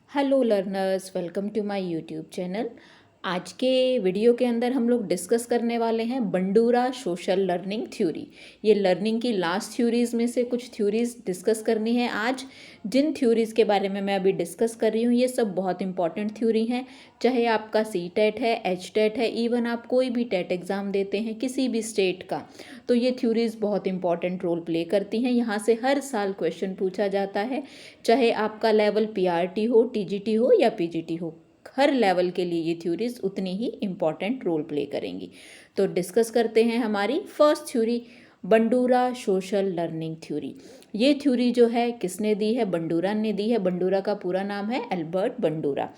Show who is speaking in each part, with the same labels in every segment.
Speaker 1: Hello learners, welcome to my YouTube channel. आज के video के अंदर हम लोग डिस्कस करने वाले हैं बंडूरा सोशल लर्निंग थ्योरी। ये लर्निंग की लास्ट थ्योरीज में से कुछ थ्योरीज डिस्कस करनी है आज। जिन थ्योरीज के बारे में मैं अभी डिस्कस कर रही हूँ ये सब बहुत इंपॉर्टेंट थ्योरी हैं। चाहे आपका सी टेट है, एच टेट है, इवन आप कोई भी टेट एग्ज़ाम देते हैं किसी भी स्टेट का, तो ये थ्योरीज बहुत इंपॉर्टेंट रोल प्ले करती हैं। यहाँ से हर साल क्वेश्चन पूछा जाता है, चाहे आपका लेवल पीआरटी हो, टीजीटी हो या पीजीटी हो, हर लेवल के लिए ये थ्योरीज उतनी ही इम्पॉर्टेंट रोल प्ले करेंगी। तो डिस्कस करते हैं हमारी first theory, Bandura social learning theory. ये थ्योरी जो है किसने दी है? बंडूरा ने दी है। बंडूरा का पूरा नाम है एल्बर्ट बंडूरा।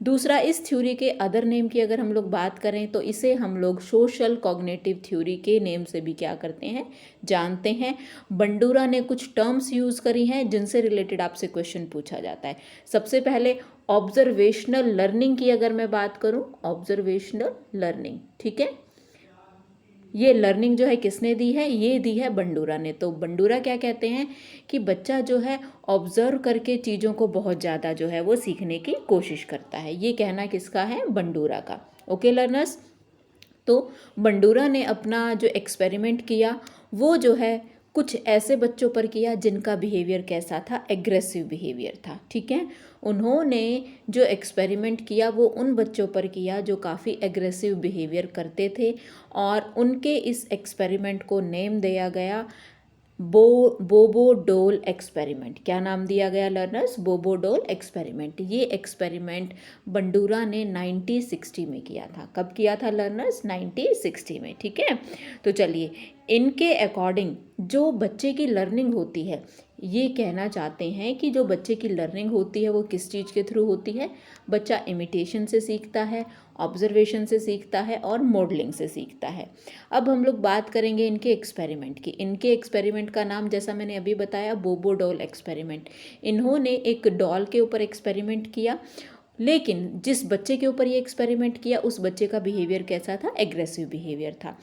Speaker 1: दूसरा, इस थ्योरी के अदर नेम की अगर हम लोग बात करें तो इसे हम लोग सोशल कॉग्निटिव थ्योरी के नेम से भी क्या करते हैं, जानते हैं। बंडूरा ने कुछ टर्म्स यूज़ करी हैं जिनसे रिलेटेड आपसे क्वेश्चन पूछा जाता है। सबसे पहले ऑब्जर्वेशनल लर्निंग की अगर मैं बात करूं, ऑब्जर्वेशनल लर्निंग, ठीक है, ये लर्निंग जो है किसने दी है? ये दी है बंडूरा ने। तो बंडूरा क्या कहते हैं कि बच्चा जो है ऑब्जर्व करके चीज़ों को बहुत ज़्यादा जो है वो सीखने की कोशिश करता है। ये कहना किसका है? बंडूरा का। ओके लर्नर्स, तो बंडूरा ने अपना जो एक्सपेरिमेंट किया वो जो है कुछ ऐसे बच्चों पर किया जिनका बिहेवियर कैसा था? एग्रेसिव बिहेवियर था, ठीक है। उन्होंने जो एक्सपेरिमेंट किया वो उन बच्चों पर किया जो काफ़ी एग्रेसिव बिहेवियर करते थे, और उनके इस एक्सपेरिमेंट को नेम दिया गया बोबो डोल एक्सपेरिमेंट। क्या नाम दिया गया लर्नर्स? बोबो डोल एक्सपेरिमेंट। ये एक्सपेरिमेंट बंडूरा ने 1960 में किया था। कब किया था लर्नर्स? 1960 में, ठीक है। तो चलिए, इनके अकॉर्डिंग जो बच्चे की लर्निंग होती है, ये कहना चाहते हैं कि जो बच्चे की लर्निंग होती है वो किस चीज़ के थ्रू होती है? बच्चा इमिटेशन से सीखता है, ऑब्जर्वेशन से सीखता है और मॉडलिंग से सीखता है। अब हम लोग बात करेंगे इनके एक्सपेरिमेंट की। इनके एक्सपेरिमेंट का नाम जैसा मैंने अभी बताया, बोबो डॉल एक्सपेरिमेंट। इन्होंने एक डॉल के ऊपर एक्सपेरिमेंट किया, लेकिन जिस बच्चे के ऊपर ये एक्सपेरिमेंट किया उस बच्चे का बिहेवियर कैसा था? एग्रेसिव बिहेवियर था।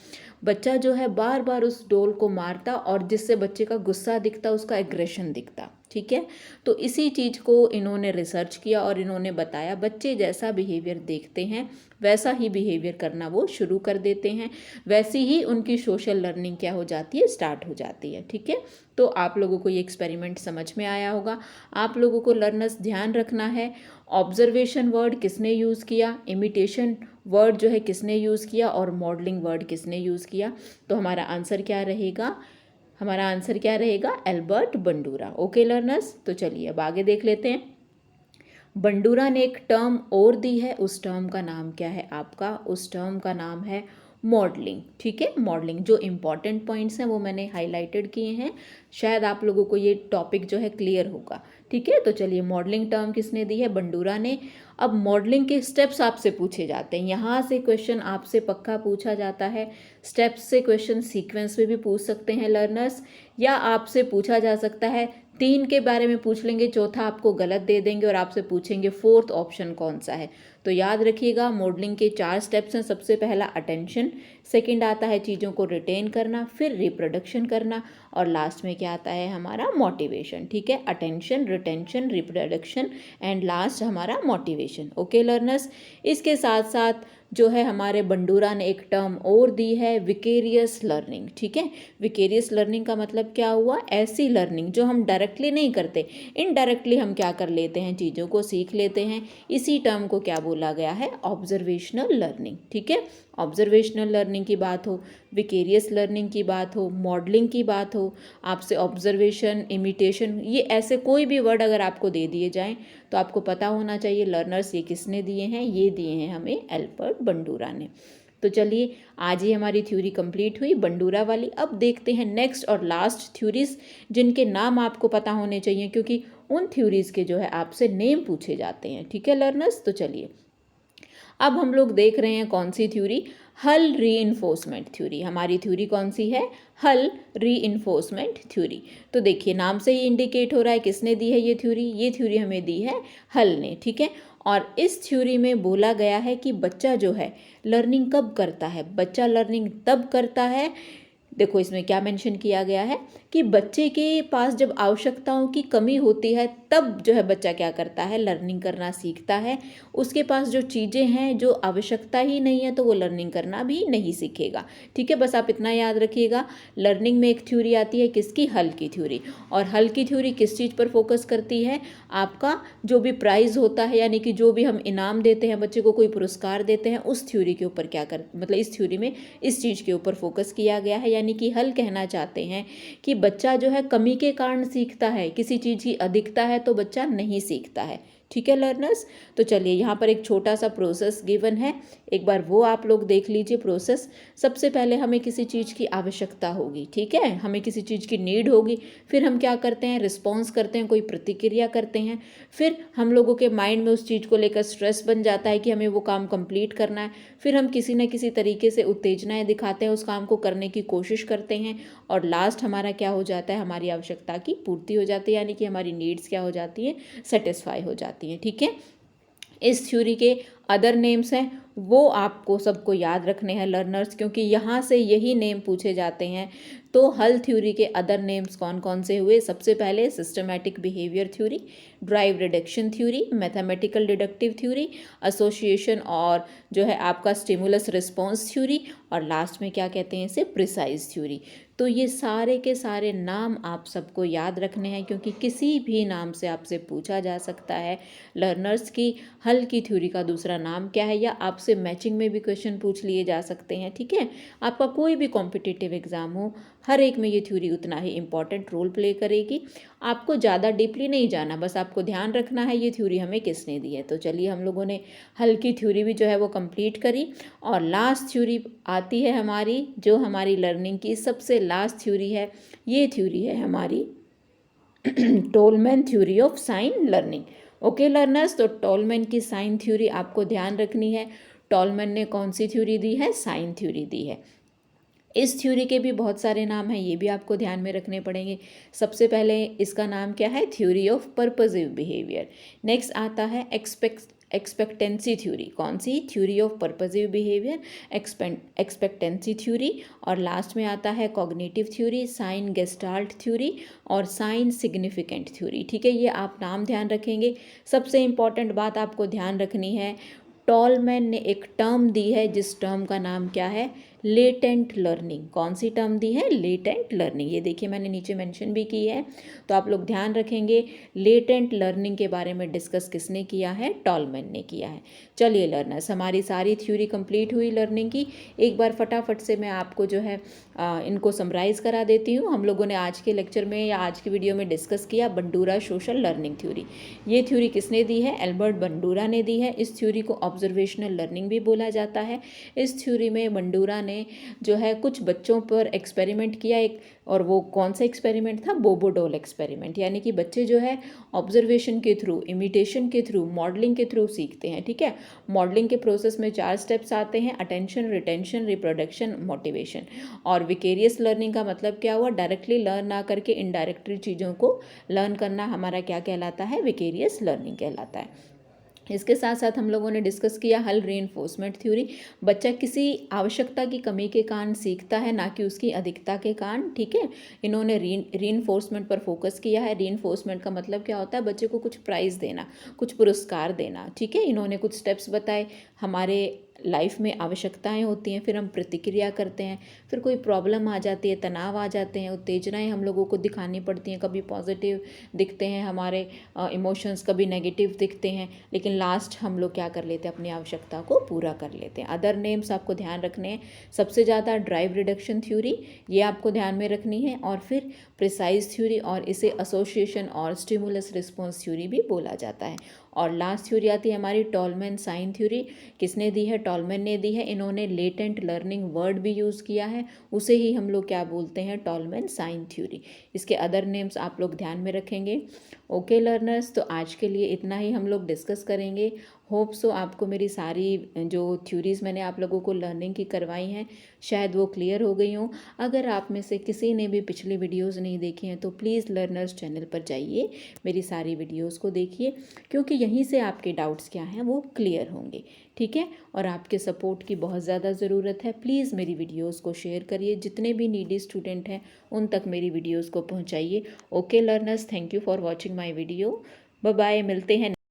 Speaker 1: बच्चा जो है बार बार उस डोल को मारता और जिससे बच्चे का गुस्सा दिखता, उसका एग्रेशन दिखता, ठीक है। तो इसी चीज़ को इन्होंने रिसर्च किया और इन्होंने बताया बच्चे जैसा बिहेवियर देखते हैं वैसा ही बिहेवियर करना वो शुरू कर देते हैं, वैसी ही उनकी सोशल लर्निंग क्या हो जाती है? स्टार्ट हो जाती है, ठीक है। तो आप लोगों को ये एक्सपेरिमेंट समझ में आया होगा। आप लोगों को लर्नर्स ध्यान रखना है, ऑब्जर्वेशन वर्ड किसने यूज़ किया, इमिटेशन वर्ड जो है किसने यूज़ किया, और मॉडलिंग वर्ड किसने यूज़ किया। तो हमारा आंसर क्या रहेगा? हमारा आंसर क्या रहेगा? Albert Bandura. ओके लर्नर्स, तो चलिए अब आगे देख लेते हैं। बंडूरा ने एक टर्म और दी है, उस टर्म का नाम क्या है आपका? उस टर्म का नाम है मॉडलिंग, ठीक है। मॉडलिंग, जो इंपॉर्टेंट पॉइंट्स हैं वो मैंने हाईलाइटेड किए हैं, शायद आप लोगों को ये टॉपिक जो है क्लियर होगा, ठीक है। तो चलिए, मॉडलिंग टर्म किसने दी है? बंडूरा ने। अब मॉडलिंग के स्टेप्स आपसे पूछे जाते हैं, यहाँ से क्वेश्चन आपसे पक्का पूछा जाता है। स्टेप्स से क्वेश्चन सीक्वेंस में भी पूछ सकते हैं लर्नर्स, या आपसे पूछा जा सकता है 3 के बारे में पूछ लेंगे, चौथा आपको गलत दे देंगे और आपसे पूछेंगे 4th ऑप्शन कौन सा है। तो याद रखिएगा, मॉडलिंग के 4 स्टेप्स हैं। सबसे पहला अटेंशन, सेकंड आता है चीज़ों को रिटेन करना, फिर रिप्रोडक्शन करना, और लास्ट में क्या आता है? हमारा मोटिवेशन, ठीक है। Attention, retention, reproduction and last हमारा मोटिवेशन। ओके लर्नर्स, इसके साथ साथ जो है हमारे बंडूरा ने एक टर्म और दी है, विकेरियस लर्निंग, ठीक है। विकेरियस लर्निंग का मतलब क्या हुआ? ऐसी लर्निंग जो हम डायरेक्टली नहीं करते, इनडायरेक्टली हम क्या कर लेते हैं? चीज़ों को सीख लेते हैं। इसी टर्म को क्या बोला गया है? ऑब्जर्वेशनल लर्निंग, ठीक है। ऑब्जर्वेशनल लर्निंग की बात हो, विकेरियस लर्निंग की बात हो, मॉडलिंग की बात हो, आपसे ऑब्जर्वेशन, इमिटेशन, ये ऐसे कोई भी वर्ड अगर आपको दे दिए जाएं तो आपको पता होना चाहिए लर्नर्स ये किसने दिए हैं? ये दिए हैं हमें एल्बर्ट बंडूरा ने। तो चलिए, आज ही हमारी थ्योरी कंप्लीट हुई बंडूरा वाली। अब देखते हैं नेक्स्ट और लास्ट थ्योरीज जिनके नाम आपको पता होने चाहिए, क्योंकि उन थ्योरीज के जो है आपसे नेम पूछे जाते हैं, ठीक है लर्नर्स। तो चलिए, अब हम लोग देख रहे हैं कौन सी थ्योरी? हल रीइंफोर्समेंट थ्योरी। हमारी थ्योरी कौन सी है? हल रीइंफोर्समेंट थ्योरी। तो देखिए, नाम से ही इंडिकेट हो रहा है किसने दी है ये थ्योरी। ये थ्योरी हमें दी है हल ने, ठीक है। और इस थ्योरी में बोला गया है कि बच्चा जो है लर्निंग कब करता है? बच्चा लर्निंग तब करता है, देखो इसमें क्या मेंशन किया गया है कि बच्चे के पास जब आवश्यकताओं की कमी होती है तब जो है बच्चा क्या करता है, लर्निंग करना सीखता है। उसके पास जो चीज़ें हैं, जो आवश्यकता ही नहीं है, तो वो लर्निंग करना भी नहीं सीखेगा। ठीक है, बस आप इतना याद रखिएगा। लर्निंग में एक थ्योरी आती है किसकी, हल की थ्योरी। और हल की थ्योरी किस चीज़ पर फोकस करती है, आपका जो भी प्राइज़ होता है, यानी कि जो भी हम इनाम देते हैं बच्चे को, कोई पुरस्कार देते हैं, उस थ्योरी के ऊपर क्या कर, मतलब इस थ्योरी में इस चीज़ के ऊपर फोकस किया गया है। यानी कि हल कहना चाहते हैं कि बच्चा जो है कमी के कारण सीखता है, किसी चीज़ की अधिकता है तो बच्चा नहीं सीखता है। ठीक है लर्नर्स, तो चलिए यहाँ पर एक छोटा सा प्रोसेस गिवन है, एक बार वो आप लोग देख लीजिए प्रोसेस। सबसे पहले हमें किसी चीज़ की आवश्यकता होगी, ठीक है, हमें किसी चीज़ की नीड होगी, फिर हम क्या करते हैं, रिस्पॉन्स करते हैं, कोई प्रतिक्रिया करते हैं, फिर हम लोगों के माइंड में उस चीज़ को लेकर स्ट्रेस बन जाता है कि हमें वो काम कंप्लीट करना है, फिर हम किसी न किसी तरीके से उत्तेजनाएं दिखाते हैं, उस काम को करने की कोशिश करते हैं, और लास्ट हमारा क्या हो जाता है, हमारी आवश्यकता की पूर्ति हो जाती है, यानी कि हमारी नीड्स क्या हो जाती हैं, सेटिस्फाई हो जाती हैं। ठीक है, इस थ्योरी के अदर नेम्स हैं, वो आपको सबको याद रखने हैं लर्नर्स, क्योंकि यहाँ से यही नेम पूछे जाते हैं। तो हल थ्योरी के अदर नेम्स कौन कौन से हुए, सबसे पहले systematic behaviour theory, drive reduction theory, mathematical deductive theory, association और जो है आपका स्टिमुलस रिस्पॉन्स थ्योरी, और लास्ट में क्या कहते हैं इसे, प्रिसाइज थ्योरी। तो ये सारे के सारे नाम आप सबको याद रखने हैं, क्योंकि किसी भी नाम से आपसे पूछा जा सकता है लर्नर्स की हल की थ्योरी का दूसरा नाम क्या है, या आपसे मैचिंग में भी क्वेश्चन पूछ लिए जा सकते हैं। ठीक है, आपका कोई भी कॉम्पिटिटिव एग्जाम हो, हर एक में ये थ्योरी उतना ही इंपॉर्टेंट रोल प्ले करेगी। आपको ज़्यादा डीपली नहीं जाना, बस आपको ध्यान रखना है ये थ्योरी हमें किसने दी है। तो चलिए हम लोगों ने हल की थ्योरी भी जो है वो कंप्लीट करी, और लास्ट थ्योरी आती है हमारी, जो हमारी लर्निंग की सबसे लास्ट थ्योरी है, ये थ्योरी है हमारी Tolman theory of sine learning. Okay learners, तो टोलमैन की साइन थ्योरी आपको ध्यान रखनी है। टोलमैन ने कौन सी थ्योरी दी है, साइन थ्योरी दी है। इस थ्योरी के भी बहुत सारे नाम हैं, ये भी आपको ध्यान में रखने पड़ेंगे। सबसे पहले इसका नाम क्या है, theory of purposive behaviour. Next आता है एक्सपेक्टेंसी थ्योरी, कौन सी, theory of purposive behaviour, expectancy theory. और लास्ट में आता है cognitive theory, sign gestalt theory और साइन सिग्निफिकेंट थ्योरी। ठीक है, ये आप नाम ध्यान रखेंगे। सबसे इंपॉर्टेंट बात आपको ध्यान रखनी है, टॉलमैन ने एक टर्म दी है, जिस टर्म का नाम क्या है, लेटेंट लर्निंग। कौन सी टर्म दी है, लेटेंट लर्निंग। ये देखिए मैंने नीचे मेंशन भी की है, तो आप लोग ध्यान रखेंगे। लेटेंट लर्निंग के बारे में डिस्कस किसने किया है, टॉलमैन ने किया है। चलिए लर्नर्स, हमारी सारी थ्योरी कंप्लीट हुई लर्निंग की। एक बार फटाफट से मैं आपको जो है इनको समराइज़ करा देती हूँ। हम लोगों ने आज के लेक्चर में या आज की वीडियो में डिस्कस किया बंडूरा सोशल लर्निंग थ्योरी। ये थ्योरी किसने दी है, एल्बर्ट बंडूरा ने दी है। इस थ्योरी को ऑब्जर्वेशनल लर्निंग भी बोला जाता है। इस थ्योरी में बंडूरा ने जो है कुछ बच्चों पर एक्सपेरिमेंट किया, एक, और वो कौन सा एक्सपेरिमेंट था, बोबोडोल एक्सपेरिमेंट। यानी कि बच्चे जो है ऑब्जर्वेशन के थ्रू, इमिटेशन के थ्रू, मॉडलिंग के थ्रू सीखते हैं। ठीक है, मॉडलिंग के प्रोसेस में 4 स्टेप्स आते हैं, अटेंशन, रिटेंशन, रिप्रोडक्शन, मोटिवेशन। और विकेरियस लर्निंग का मतलब क्या हुआ, डायरेक्टली लर्न ना करके इनडायरेक्टली चीज़ों को लर्न करना हमारा क्या कहलाता है, विकेरियस लर्निंग कहलाता है। इसके साथ साथ हम लोगों ने डिस्कस किया हल रीइंफोर्समेंट थ्योरी। बच्चा किसी आवश्यकता की कमी के कारण सीखता है, ना कि उसकी अधिकता के कारण। ठीक है, इन्होंने रीइंफोर्समेंट पर फोकस किया है। रीइंफोर्समेंट का मतलब क्या होता है, बच्चे को कुछ प्राइज़ देना, कुछ पुरस्कार देना। ठीक है, इन्होंने कुछ स्टेप्स बताए, हमारे लाइफ में आवश्यकताएं होती हैं, फिर हम प्रतिक्रिया करते हैं, फिर कोई प्रॉब्लम आ जाती है, तनाव आ जाते हैं, उत्तेजनाएं हम लोगों को दिखानी पड़ती हैं, कभी पॉजिटिव दिखते हैं हमारे इमोशंस, कभी नेगेटिव दिखते हैं, लेकिन लास्ट हम लोग क्या कर लेते हैं, अपनी आवश्यकता को पूरा कर लेते हैं। अदर नेम्स आपको ध्यान रखने हैं, सबसे ज़्यादा ड्राइव रिडक्शन थ्योरी, ये आपको ध्यान में रखनी है, और फिर प्रिसाइज थ्योरी, और इसे एसोसिएशन और स्टिमुलस रिस्पॉन्स थ्योरी भी बोला जाता है। और लास्ट थ्योरी आती है हमारी टॉलमैन साइन थ्योरी। किसने दी है, टॉलमैन ने दी है। इन्होंने लेटेंट लर्निंग वर्ड भी यूज़ किया है, उसे ही हम लोग क्या बोलते हैं, टॉलमैन साइन थ्योरी। इसके अदर नेम्स आप लोग ध्यान में रखेंगे। ओके लर्नर्स, तो आज के लिए इतना ही हम लोग डिस्कस करेंगे। होप सो आपको मेरी सारी जो थ्योरीज़ मैंने आप लोगों को लर्निंग की करवाई हैं, शायद वो क्लियर हो गई हों। अगर आप में से किसी ने भी पिछली वीडियोस नहीं देखी हैं तो प्लीज़ लर्नर्स चैनल पर जाइए, मेरी सारी वीडियोस को देखिए, क्योंकि यहीं से आपके डाउट्स क्या हैं वो क्लियर होंगे। ठीक है, और आपके सपोर्ट की बहुत ज़्यादा ज़रूरत है। प्लीज़ मेरी वीडियोस को शेयर करिए, जितने भी नीडी स्टूडेंट हैं उन तक मेरी वीडियोस को पहुंचाइए। Okay learners, thank you for watching my video. Bye bye, मिलते हैं।